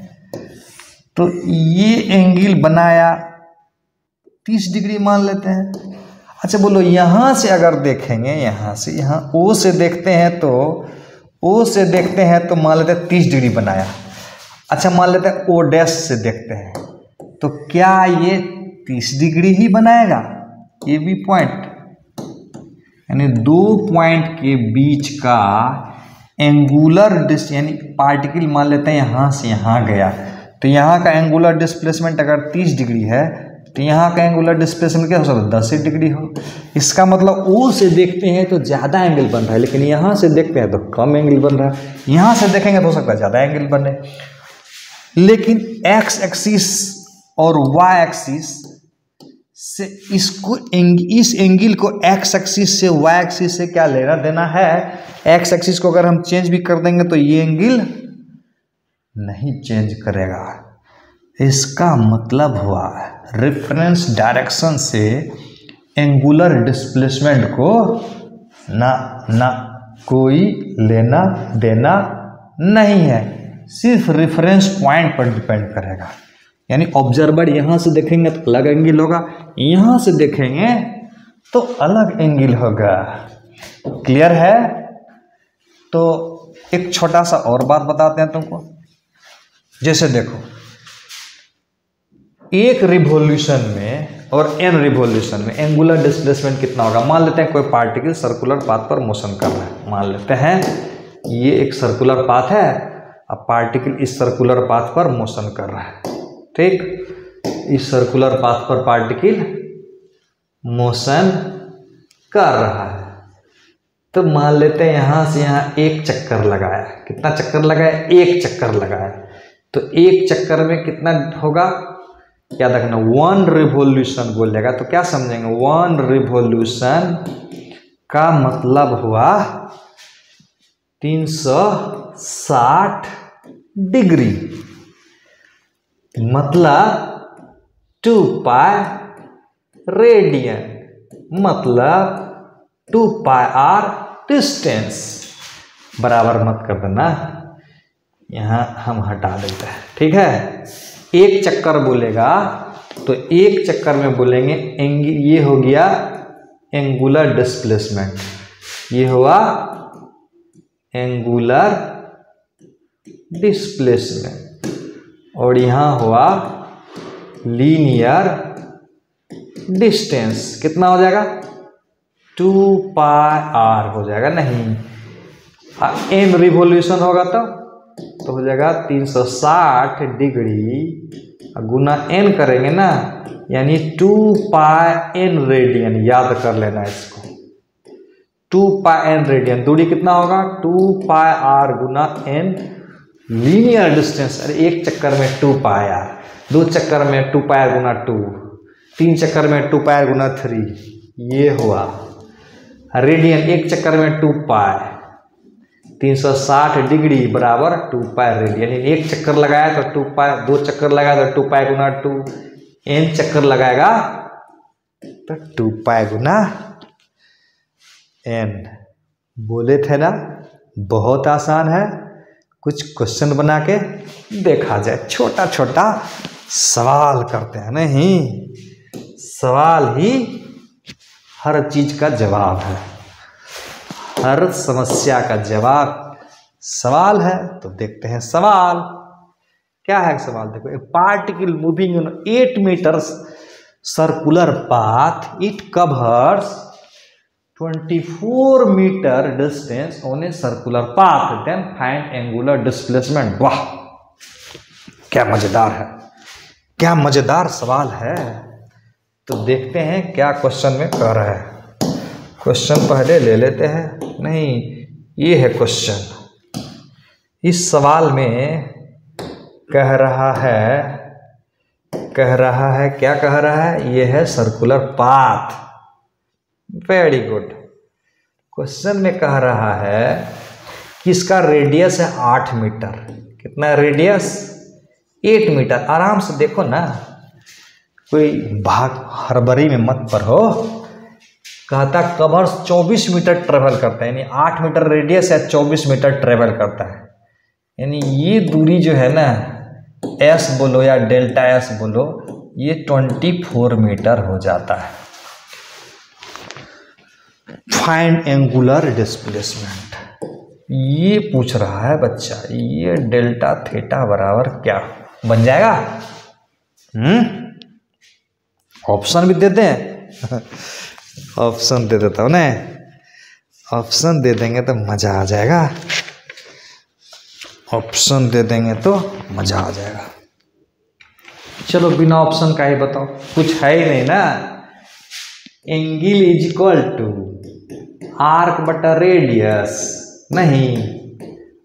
तो ये एंगल बनाया 30 डिग्री मान लेते हैं। अच्छा बोलो यहां से अगर देखेंगे, यहां से यहाँ O से देखते हैं तो मान लेते हैं 30 डिग्री बनाया। अच्छा मान लेते हैं O डैश से देखते हैं तो क्या ये 30 डिग्री ही बनाएगा? ये भी पॉइंट, यानी 2 पॉइंट के बीच का एंगुलर यानी पार्टिकल मान लेते हैं यहां से यहां गया, तो यहाँ का एंगुलर डिस्प्लेसमेंट अगर 30 डिग्री है तो यहाँ का एंगुलर डिस्प्लेसमेंट क्या हो सकता है? 10 डिग्री हो। इसका मतलब O से देखते हैं तो ज़्यादा एंगल बन रहा है, लेकिन यहाँ से देखते हैं तो कम एंगल बन रहा है। यहाँ से देखेंगे तो हो सकता है ज़्यादा एंगल बने, लेकिन x एक्सिस और y एक्सिस से इसको इस एंगल को x एक्सिस से y एक्सिस से क्या लेना देना है? x एक्सिस को अगर हम चेंज भी कर देंगे तो ये एंगल नहीं चेंज करेगा। इसका मतलब हुआ रेफरेंस डायरेक्शन से एंगुलर डिस्प्लेसमेंट को ना कोई लेना देना नहीं है, सिर्फ रेफरेंस पॉइंट पर डिपेंड करेगा। यानी ऑब्जर्वर यहां से देखेंगे तो अलग एंगल होगा, यहां से देखेंगे तो अलग एंगल होगा। क्लियर है? तो एक छोटा सा और बात बताते हैं तुमको। जैसे देखो एक रिवॉल्यूशन में और n रिवॉल्यूशन में एंगुलर डिस्प्लेसमेंट कितना होगा? मान लेते हैं कोई पार्टिकल सर्कुलर पाथ पर मोशन कर रहा है, मान लेते हैं ये एक सर्कुलर पाथ है, अब पार्टिकल इस सर्कुलर पाथ पर मोशन कर रहा है, ठीक? इस सर्कुलर पाथ पर पार्टिकल मोशन कर रहा है, तो मान लेते हैं यहां से यहां एक चक्कर लगाया। कितना चक्कर लगाया? एक चक्कर लगाया। तो एक चक्कर में कितना होगा? याद रखना 1 रिवॉल्यूशन बोलेगा तो क्या समझेंगे? 1 रिवॉल्यूशन का मतलब हुआ 360 डिग्री, मतलब 2 पाई रेडियन, मतलब 2 पाई आर डिस्टेंस। बराबर मत कर देना, यहाँ हम हटा देते हैं, ठीक है? एक चक्कर बोलेगा तो एक चक्कर में बोलेंगे ये हो गया एंगुलर डिस्प्लेसमेंट, ये हुआ एंगुलर डिस्प्लेसमेंट, और यहाँ हुआ लीनियर डिस्टेंस। कितना हो जाएगा? 2 पाई आर हो जाएगा। नहीं, n रिवॉल्यूशन होगा तो हो जाएगा 360 डिग्री गुना n करेंगे ना, यानी 2 पाई n रेडियन, याद कर लेना इसको। 2 पाई n रेडियन, दूरी कितना होगा 2 पाई r गुना n लीनियर डिस्टेंस। अरे एक चक्कर में 2 पाई r, दो चक्कर में 2 पाई r गुना 2, तीन चक्कर में 2 पाई r गुना 3, ये हुआ रेडियन। एक चक्कर में 2 पाई, 360 डिग्री बराबर 2 पाई रेडियन। एक चक्कर लगाया तो 2 पाई, दो चक्कर लगाया तो 2 पाई गुना 2, n चक्कर लगाएगा तो 2 पाई गुना n। बोले थे ना बहुत आसान है, कुछ क्वेश्चन बना के देखा जाए, छोटा छोटा सवाल करते हैं। नहीं, सवाल ही हर चीज का जवाब है, हर समस्या का जवाब सवाल है। तो देखते हैं सवाल क्या है। सवाल देखो, a particle moving on 8 metres circular path, it covers 24 metre distance on a circular path, then find angular displacement. वाह क्या मजेदार है, क्या मजेदार सवाल है। तो देखते हैं क्या क्वेश्चन में कह रहा है। क्वेश्चन पहले ले लेते हैं। नहीं, ये है क्वेश्चन। इस सवाल में कह रहा है क्या कह रहा है, ये है circular path. Very good. Question में कह रहा है कि इसका रेडियस है 8 मीटर। कितना रेडियस? 8 मीटर। आराम से देखो ना, कोई भाग हड़बड़ी में मत पढ़ो। कहता कवर्स 24 मीटर ट्रेवल करता है, यानी 8 मीटर रेडियस है, 24 मीटर ट्रेवल करता है। यानी ये दूरी जो है ना, एस बोलो या डेल्टा एस बोलो, ये 24 मीटर हो जाता है। फाइंड एंगुलर डिस्प्लेसमेंट, ये पूछ रहा है बच्चा। ये डेल्टा थीटा बराबर क्या बन जाएगा? ऑप्शन भी देते हैं ऑप्शन दे देता हूँ ना, ऑप्शन दे देंगे तो मजा आ जाएगा। ऑप्शन दे देंगे तो मजा आ जाएगा। चलो बिना ऑप्शन का ही बताओ, कुछ है ही नहीं ना। Angle is equal to arc बटा रेडियस, नहीं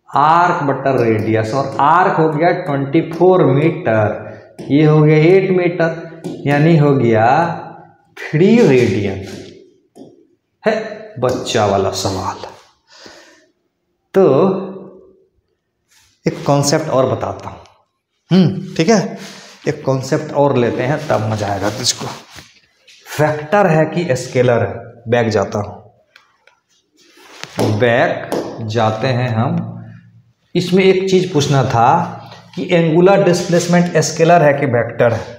आर्क बटा रेडियस, और आर्क हो गया 24 मीटर, ये हो गया 8 मीटर, यानी हो गया 3 रेडियन। है बच्चा वाला सवाल। तो एक कॉन्सेप्ट और बताता हूं, ठीक है। एक कॉन्सेप्ट और लेते हैं तब मजा आएगा तुझको। वेक्टर है कि स्केलर है? बैक जाता हूं, बैक जाते हैं हम। इसमें एक चीज पूछना था कि एंगुलर डिस्प्लेसमेंट स्केलर है कि वेक्टर है।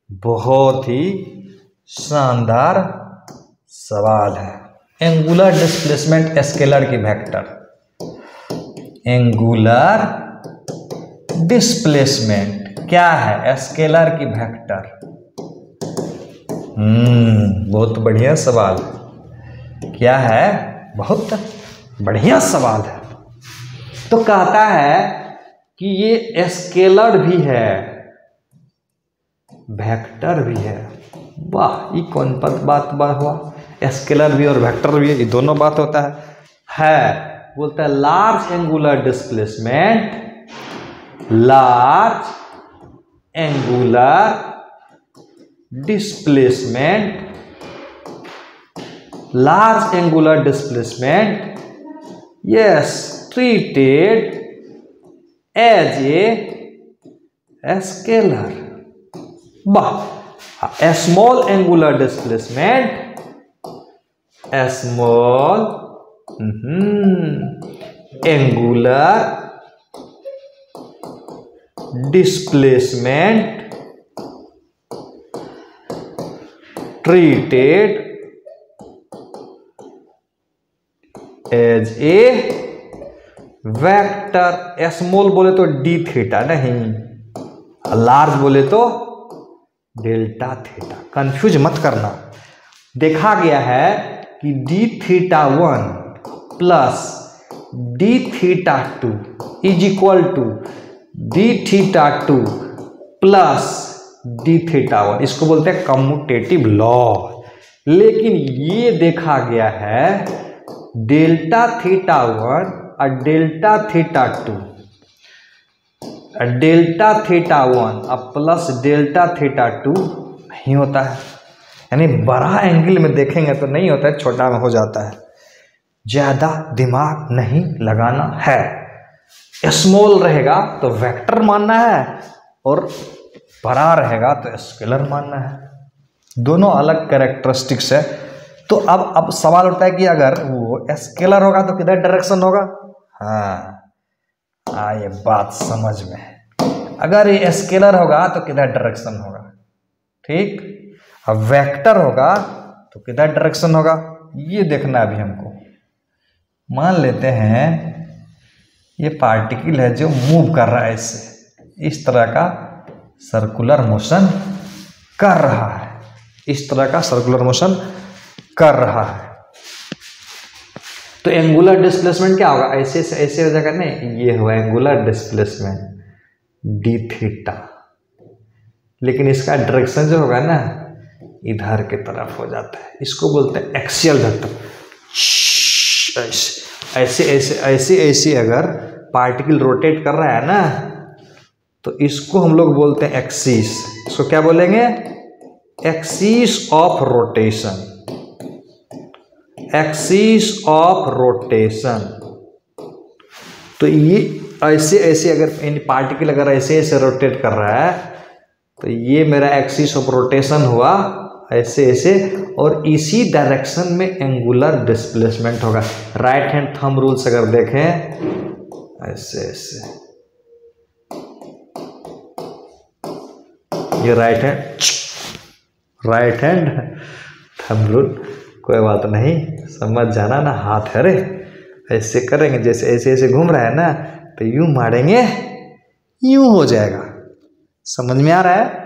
बहुत ही शानदार सवाल है। एंगुलर डिस्प्लेसमेंट स्केलर की वेक्टर, एंगुलर डिस्प्लेसमेंट क्या है? स्केलर की वेक्टर। बहुत बढ़िया सवाल। क्या है? बहुत बढ़िया सवाल है। तो कहता है कि ये स्केलर भी है, वेक्टर भी है। वाह, ये कौन बात हुआ? स्केलर भी और वेक्टर भी, ये दोनों बात होता है। बोलता है large angular displacement, large angular displacement, large angular displacement, yes, treated as a scalar. A small angular displacement, a small angular displacement treated as a vector. Small बोले तो डी थीटा, नहीं लार्ज बोले तो डेल्टा थीटा। कंफ्यूज मत करना। देखा गया है कि d theta 1 plus d theta 2 is equal to d theta 2 plus d theta one, इसको बोलते हैं कम्यूटेटिव लॉ। लेकिन ये देखा गया है डेल्टा थीटा वन और delta theta two, delta theta one और प्लस डेल्टा थीटा टू नहीं होता है। यानी बड़ा एंगल में देखेंगे तो नहीं होता है, छोटा में हो जाता है। ज़्यादा दिमाग नहीं लगाना है। स्मॉल रहेगा तो वेक्टर मानना है और बड़ा रहेगा तो स्केलर मानना है। दोनों अलग कैरेक्टरिस्टिक्स है। तो अब सवाल उठता है कि अगर वो स्केलर होगा तो किधर डायरेक्शन होगा। हाँ, ये बात समझ में। अगर ये स्केलर होगा तो किधर डायरेक्शन होगा, ठीक। अब वेक्टर होगा तो किधर डायरेक्शन होगा, ये देखना अभी हमको। मान लेते हैं ये पार्टिकल है जो मूव कर रहा है, इससे इस तरह का सर्कुलर मोशन कर रहा है, इस तरह का सर्कुलर मोशन कर रहा है। तो एंगुलर डिस्प्लेसमेंट क्या होगा, ऐसे से ऐसे हो जाएगा। नहीं, ये हुआ एंगुलर डिस्प्लेसमेंट डी थीटा, लेकिन इसका डायरेक्शन जो होगा ना इधर की तरफ हो जाता है। इसको बोलते हैं एक्सियल वेक्टर। ऐसे ऐसे ऐसे ऐसे अगर पार्टिकल रोटेट कर रहा है ना तो इसको हम लोग बोलते हैं एक्सिस। इसको क्या बोलेंगे, axis of rotation, axis of rotation. तो ये ऐसे ऐसे अगर पार्टिकल अगर ऐसे ऐसे रोटेट कर रहा है तो ये मेरा एक्सिस ऑफ रोटेशन हुआ, ऐसे ऐसे, और इसी डायरेक्शन में एंगुलर डिस्प्लेसमेंट होगा। राइट हैंड थंब रूल्स अगर देखें ऐसे ऐसे, ये राइट हैंड थंब रूल, कोई बात नहीं, समझ जाना ना, हाथ है रे। ऐसे करेंगे, जैसे ऐसे ऐसे घूम रहा है ना तो यूं मारेंगे, यूं हो जाएगा। समझ में आ रहा है।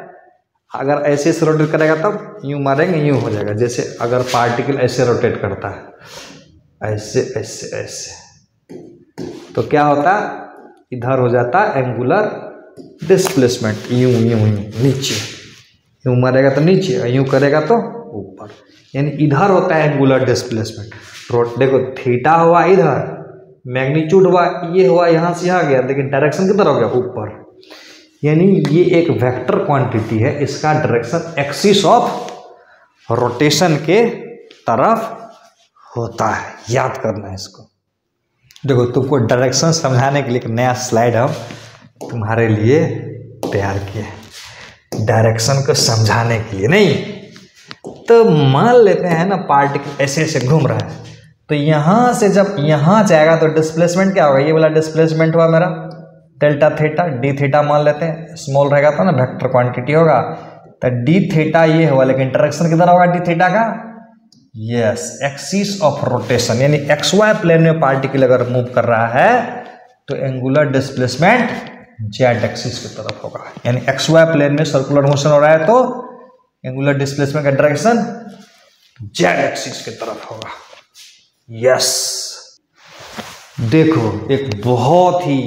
अगर ऐसे ऐसे रोटेट करेगा तब यूं मारेंगे, यूं हो जाएगा। जैसे अगर पार्टिकल ऐसे रोटेट करता है, ऐसे ऐसे ऐसे, तो क्या होता है, इधर हो जाता है एंगुलर डिस्प्लेसमेंट। यूं यूं यूं नीचे, यूं मारेगा तो नीचे, यूं करेगा तो ऊपर, यानी इधर होता है एंगुलर डिस्प्लेसमेंट। देखो थीटा हुआ इधर, मैग्नीट्यूड हुआ ये हुआ, यहाँ से यहाँ गया, लेकिन डायरेक्शन किधर हो गया, ऊपर। यानी ये एक वेक्टर क्वांटिटी है, इसका डायरेक्शन एक्सिस ऑफ रोटेशन के तरफ होता है। याद करना है इसको। देखो तुमको डायरेक्शन समझाने के लिए एक नया स्लाइड हम तुम्हारे लिए तैयार किए, डायरेक्शन को समझाने के लिए। नहीं तो मान लेते हैं ना पार्टिकल ऐसे ऐसे घूम रहा है, तो यहाँ से जब यहाँ जाएगा तो डिस्प्लेसमेंट क्या होगा, ये वाला डिस्प्लेसमेंट हुआ मेरा डेल्टा थीटा, डी थीटा मान लेते हैं, स्मॉल रहेगा तो ना वेक्टर क्वांटिटी होगा, तो डी थीटा ये हुआ, लेकिन डायरेक्शन किधर होगा डी थीटा का, यस एक्सिस ऑफ रोटेशन। यानी एक्स वाई प्लेन में पार्टिकल अगर मूव कर रहा है तो एंगुलर डिस्प्लेसमेंट जेड एक्सिस की तरफ होगा। यानी एक्स वाई प्लेन में सर्कुलर मोशन हो रहा है तो एंगुलर डिस्प्लेसमेंट का डायरेक्शन जेड एक्सिस की तरफ होगा। यस, देखो एक बहुत ही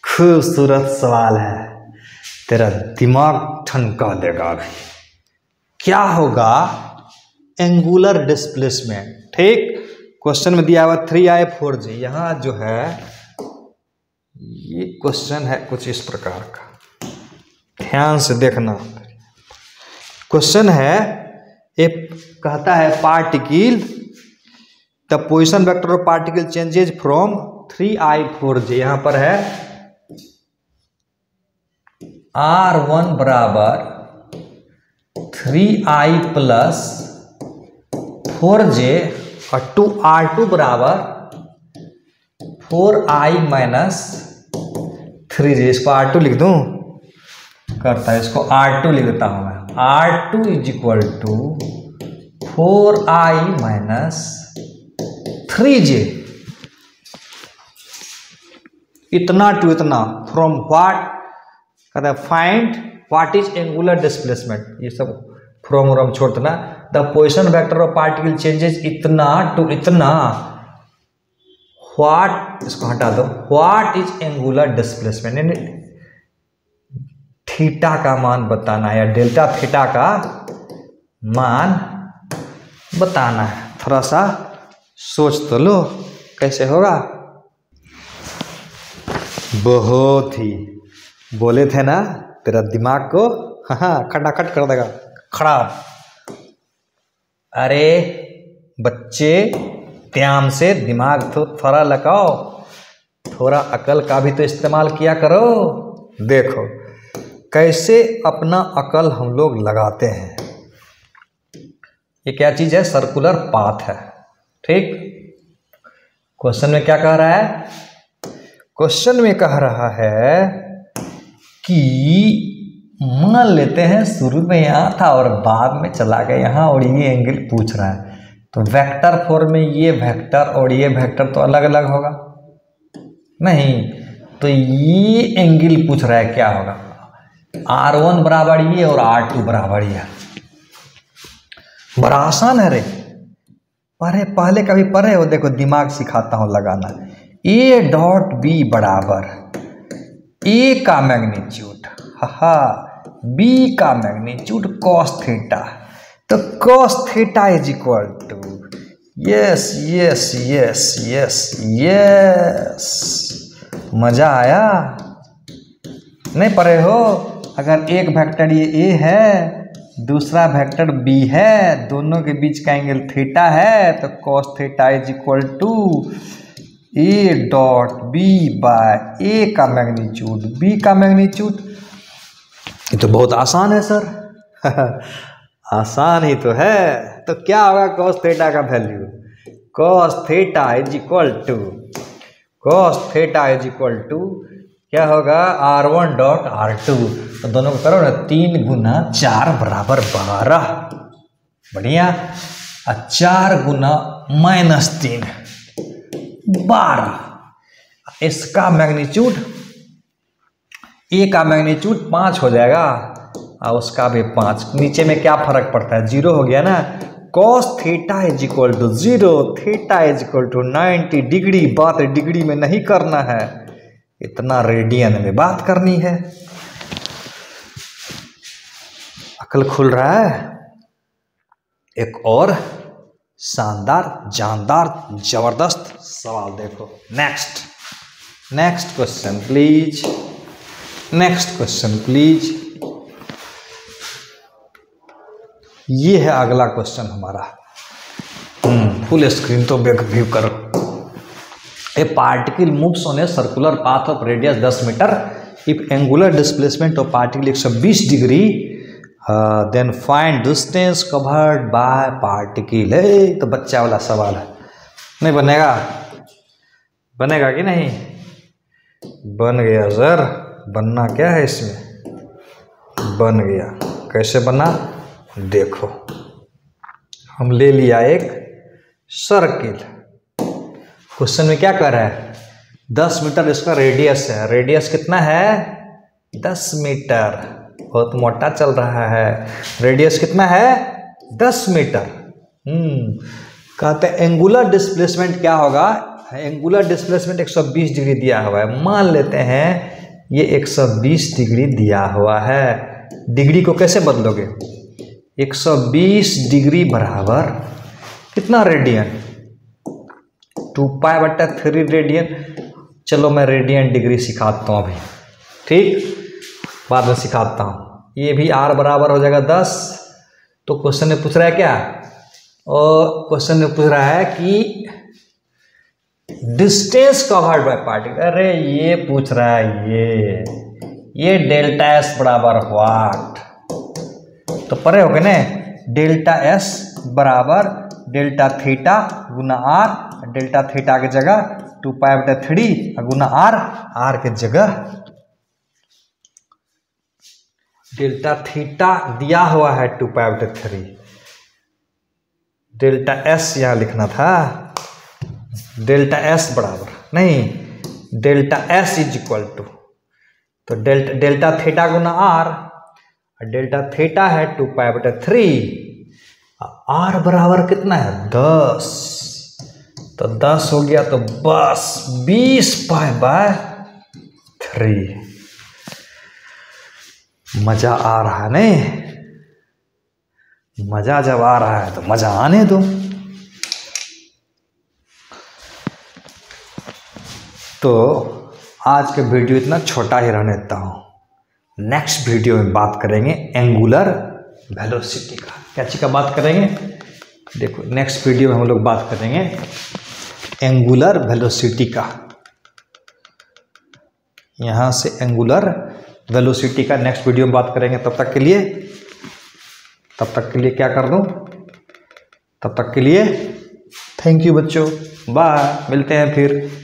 खूबसूरत सवाल है, तेरा दिमाग ठनका देगा अभी। क्या होगा एंगुलर डिस्प्लेसमेंट, ठीक। क्वेश्चन में दिया हुआ 3i4j, यहां जो है ये क्वेश्चन है कुछ इस प्रकार का, ध्यान से देखना। क्वेश्चन है, एक कहता है particle, the position vector of particle changes from 3i4j, यहां पर है r1 बराबर 3i प्लस 4j और r2 बराबर 4i माइनस 3j। इसको r2 लिख दूं, करता है इसको r2 लिख देता हूं मैं, r2 is equal to 4i minus 3j, इतना टू इतना, फ्रॉम व्हाट, कहता है find what is angular displacement, ये सब फ्रॉम और हम छोड़ देना। The position vector of particle changes इतना टू इतना, व्हाट, इसको हटा दो, व्हाट इज एंगुलर डिस्प्लेसमेंट, यानी थीटा का मान बताना है या डेल्टा थीटा का मान बताना है। थोड़ा सा सोच तो लो कैसे होगा। बहुत ही बोले थे ना तेरा दिमाग को खटाखट कर देगा खराब। अरे बच्चे ध्यान से दिमाग तो थोड़ा लगाओ, थोड़ा अकल का भी तो इस्तेमाल किया करो। देखो कैसे अपना अकल हम लोग लगाते हैं। ये क्या चीज़ है? सर्कुलर पाथ है। ठीक, क्वेश्चन में क्या कह रहा है? क्वेश्चन में कह रहा है कि मान लेते हैं शुरू में यहाँ था और बाद में चला गया यहाँ, और ये एंगल पूछ रहा है। तो वेक्टर फॉर्म में ये वेक्टर और ये वेक्टर तो अलग अलग होगा नहीं, तो ये एंगल पूछ रहा है क्या होगा। R1 बराबर ये और R2 बराबर ये। बड़ा आसान है रे, पहले कभी पढ़े हो? देखो दिमाग सिखाता हूँ लगाना। A डॉट B बराबर A का मैग्नीट्यूड B का मैग्नीट्यूड cos थीटा, तो cos theta is equal to yes yes yes yes yes. मजा आया? नहीं पढ़े हो? अगर एक वेक्टर ये A है, दूसरा वेक्टर B है, दोनों के बीच का एंगल थीटा है, तो cos theta is equal to A dot B by A का मैग्नीट्यूड B का मैग्नीट्यूड। ये तो बहुत आसान है सर आसान ही तो है। तो क्या होगा cos थीटा का value? cos theta is equal to क्या होगा? R1 dot R2। तो दोनों को करो ना, 3 गुना 4 बराबर 12। बढ़िया। 4 गुना -3 12। इसका मैग्नीट्यूड A का मैग्नीट्यूड 5 हो जाएगा और उसका भी 5। नीचे में क्या फर्क पड़ता है? 0 हो गया ना। cos theta is equal to 0, theta is equal to 90 degree. बात डिग्री में नहीं करना है, इतना रेडियन में बात करनी है। अकल खुल रहा है? एक और शानदार जानदार जबरदस्त सवाल देखो। Next question please. ये है अगला क्वेश्चन हमारा। फुल स्क्रीन तो व्यू करो। A particle moves on a circular path of radius 10 metre. If angular displacement of particle 120 degree, then find distance covered by particle. तो बच्चा वाला सवाल है, नहीं बनेगा? बनेगा कि नहीं? बन गया सर। बनना क्या है इसमें? बन गया। कैसे बना? देखो, हम ले लिया एक सर्किल। क्वेश्चन में क्या कर रहा है? 10 मीटर इसका रेडियस है। रेडियस कितना है? 10 मीटर। बहुत मोटा चल रहा है। रेडियस कितना है? 10 मीटर। कहते हैं एंगुलर डिस्प्लेसमेंट क्या होगा? एंगुलर डिस्प्लेसमेंट 120 डिग्री दिया हुआ है। मान लेते हैं ये 120 डिग्री दिया हुआ है। डिग्री को कैसे बदलोगे? 120 डिग्री बराबर कितना रेडियन? 2π/3 रेडियन। चलो मैं रेडियन डिग्री सिखाता हूँ अभी, ठीक? बाद में सिखाता हूँ। ये भी R बराबर हो जाएगा 10। तो क्वेश्चन में पूछ रहा है क्या? और क्वेश्चन में पूछ रहा है कि डिस्टेंस कवर्ड बाय पार्टिकल। अरे ये पूछ रहा है ये डेल्टा S बराबर व्हाट? तो पढ़े हो गए ना? डेल्टा S बराबर डेल्टा थीटा गुना R। डेल्टा थीटा की जगह 2π/3 गुना R के जगह डेल्टा थीटा दिया हुआ है 2π/3। डेल्टा S यहाँ लिखना था। डेल्टा S बराबर नहीं, delta S is equal to, तो डेल्टा थीटा गुना R। डेल्टा थीटा है 2π/3। R बराबर कितना है? 10। तो 10 हो गया, तो बस 20π/3। मजा आ रहा नहीं? मजा जब आ रहा है तो मजा आने दो। तो आज का वीडियो इतना छोटा ही रहने देता हूँ। नेक्स्ट वीडियो में बात करेंगे एंगुलर वेलोसिटी का। क्या चीज़ का बात करेंगे? देखो नेक्स्ट वीडियो में हम लोग बात करेंगे एंगुलर वेलोसिटी का। यहाँ से एंगुलर वेलोसिटी का नेक्स्ट वीडियो में बात करेंगे। तब तक के लिए क्या कर दूँ? तब तक के लिए थैंक यू बच्चों, बाय, मिलते हैं फिर।